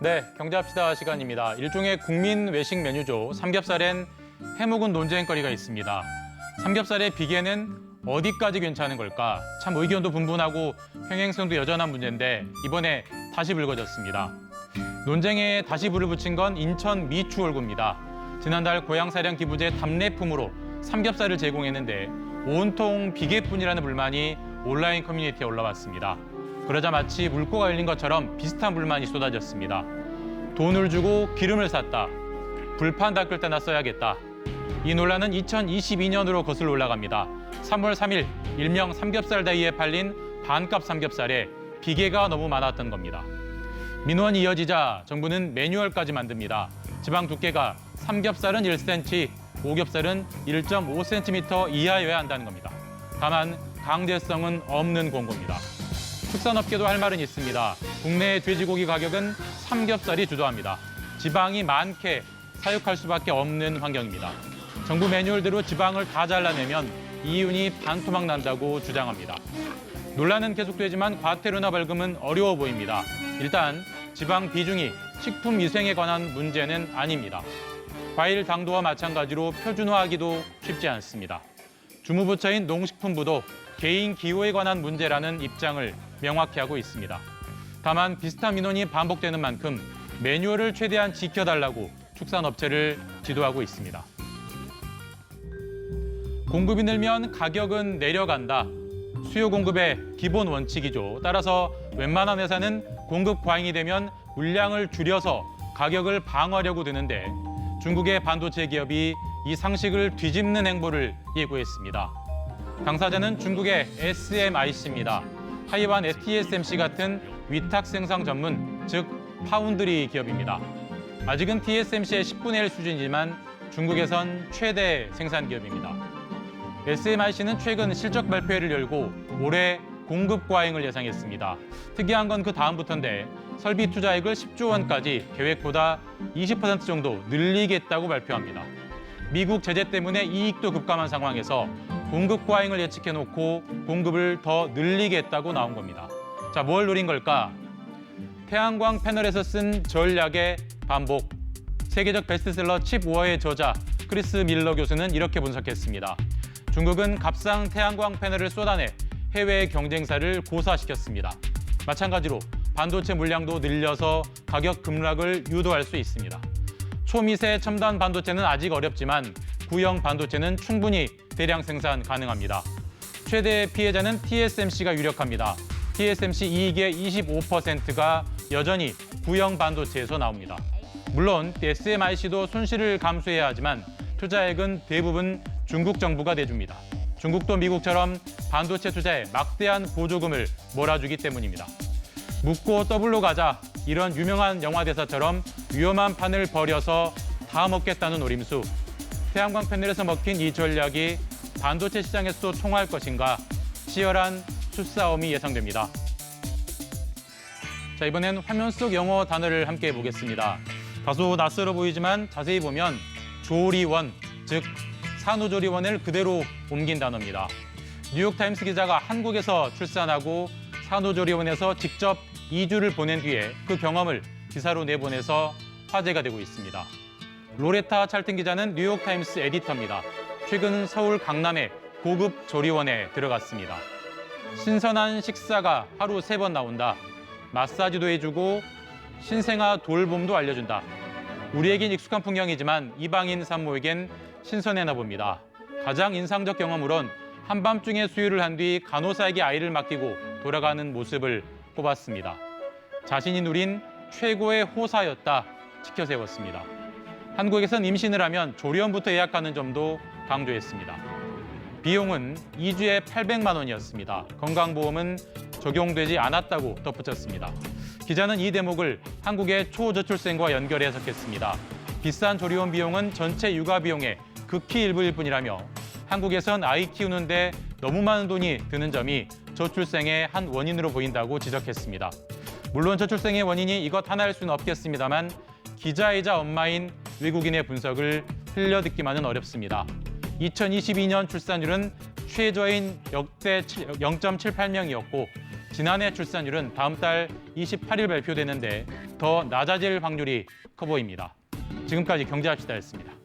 네, 경제합시다 시간입니다. 일종의 국민 외식 메뉴죠. 삼겹살엔 해묵은 논쟁거리가 있습니다. 삼겹살의 비계는 어디까지 괜찮은 걸까? 참 의견도 분분하고 평행성도 여전한 문제인데 이번에 다시 불거졌습니다. 논쟁에 다시 불을 붙인 건 인천 미추홀구입니다. 지난달 고향사냥 기부제 답례품으로 삼겹살을 제공했는데 온통 비계뿐이라는 불만이 온라인 커뮤니티에 올라왔습니다. 그러자 마치 물꼬가 열린 것처럼 비슷한 불만이 쏟아졌습니다. 돈을 주고 기름을 샀다. 불판 닦을 때나 써야겠다. 이 논란은 2022년으로 거슬러 올라갑니다. 3월 3일 일명 삼겹살 데이에 팔린 반값 삼겹살에 비계가 너무 많았던 겁니다. 민원이 이어지자 정부는 매뉴얼까지 만듭니다. 지방 두께가 삼겹살은 1cm, 오겹살은 1.5cm 이하여야 한다는 겁니다. 다만 강제성은 없는 공고입니다. 축산업계도 할 말은 있습니다. 국내 돼지고기 가격은 삼겹살이 주도합니다. 지방이 많게 사육할 수밖에 없는 환경입니다. 정부 매뉴얼대로 지방을 다 잘라내면 이윤이 반토막 난다고 주장합니다. 논란은 계속되지만 과태료나 벌금은 어려워 보입니다. 일단 지방 비중이 식품위생에 관한 문제는 아닙니다. 과일 당도와 마찬가지로 표준화하기도 쉽지 않습니다. 주무부처인 농식품부도 개인 기호에 관한 문제라는 입장을 명확히 하고 있습니다. 다만 비슷한 민원이 반복되는 만큼 매뉴얼을 최대한 지켜달라고 축산업체를 지도하고 있습니다. 공급이 늘면 가격은 내려간다. 수요 공급의 기본 원칙이죠. 따라서 웬만한 회사는 공급 과잉이 되면 물량을 줄여서 가격을 방어하려고 드는데 중국의 반도체 기업이 이 상식을 뒤집는 행보를 예고했습니다. 당사자는 중국의 SMIC입니다. 타이완 TSMC 같은 위탁 생산 전문, 즉 파운드리 기업입니다. 아직은 TSMC의 10분의 1 수준이지만 중국에선 최대 생산 기업입니다. SMIC는 최근 실적 발표회를 열고 올해 공급 과잉을 예상했습니다. 특이한 건 그 다음부터인데 설비 투자액을 10조 원까지 계획보다 20% 정도 늘리겠다고 발표합니다. 미국 제재 때문에 이익도 급감한 상황에서 공급 과잉을 예측해놓고 공급을 더 늘리겠다고 나온 겁니다. 자, 뭘 노린 걸까? 태양광 패널에서 쓴 전략의 반복. 세계적 베스트셀러 칩 워의 저자 크리스 밀러 교수는 이렇게 분석했습니다. 중국은 값싼 태양광 패널을 쏟아내 해외 경쟁사를 고사시켰습니다. 마찬가지로 반도체 물량도 늘려서 가격 급락을 유도할 수 있습니다. 초미세 첨단 반도체는 아직 어렵지만 구형 반도체는 충분히 대량 생산 가능합니다. 최대 피해자는 TSMC가 유력합니다. TSMC 이익의 25%가 여전히 구형 반도체에서 나옵니다. 물론 SMIC도 손실을 감수해야 하지만 투자액은 대부분 중국 정부가 내줍니다. 중국도 미국처럼 반도체 투자에 막대한 보조금을 몰아주기 때문입니다. 묻고 더블로 가자, 이런 유명한 영화 대사처럼 위험한 판을 벌여서 다 먹겠다는 노림수. 태양광 패널에서 먹힌 이 전략이 반도체 시장에서도 통할 것인가 치열한 수싸움이 예상됩니다. 자, 이번엔 화면 속 영어 단어를 함께 보겠습니다. 다소 낯설어 보이지만 자세히 보면 조리원, 즉 산후조리원을 그대로 옮긴 단어입니다. 뉴욕타임스 기자가 한국에서 출산하고 산후조리원에서 직접 2주를 보낸 뒤에 그 경험을 기사로 내보내서 화제가 되고 있습니다. 로레타 찰튼 기자는 뉴욕타임스 에디터입니다. 최근 서울 강남의 고급 조리원에 들어갔습니다. 신선한 식사가 하루 3번 나온다. 마사지도 해주고 신생아 돌봄도 알려준다. 우리에겐 익숙한 풍경이지만 이방인 산모에겐 신선해나 봅니다. 가장 인상적 경험으론 한밤중에 수유를 한 뒤 간호사에게 아이를 맡기고 돌아가는 모습을 꼽았습니다. 자신이 누린 최고의 호사였다 지켜 세웠습니다. 한국에선 임신을 하면 조리원부터 예약하는 점도 강조했습니다. 비용은 2주에 800만 원이었습니다. 건강보험은 적용되지 않았다고 덧붙였습니다. 기자는 이 대목을 한국의 초저출생과 연결해 해석했습니다. 비싼 조리원 비용은 전체 육아 비용의 극히 일부일 뿐이라며 한국에선 아이 키우는데 너무 많은 돈이 드는 점이 저출생의 한 원인으로 보인다고 지적했습니다. 물론 저출생의 원인이 이것 하나일 수는 없겠습니다만 기자이자 엄마인 외국인의 분석을 흘려듣기만은 어렵습니다. 2022년 출산율은 최저인 역대 0.78명이었고 지난해 출산율은 다음 달 28일 발표되는데 더 낮아질 확률이 커 보입니다. 지금까지 경제합시다였습니다.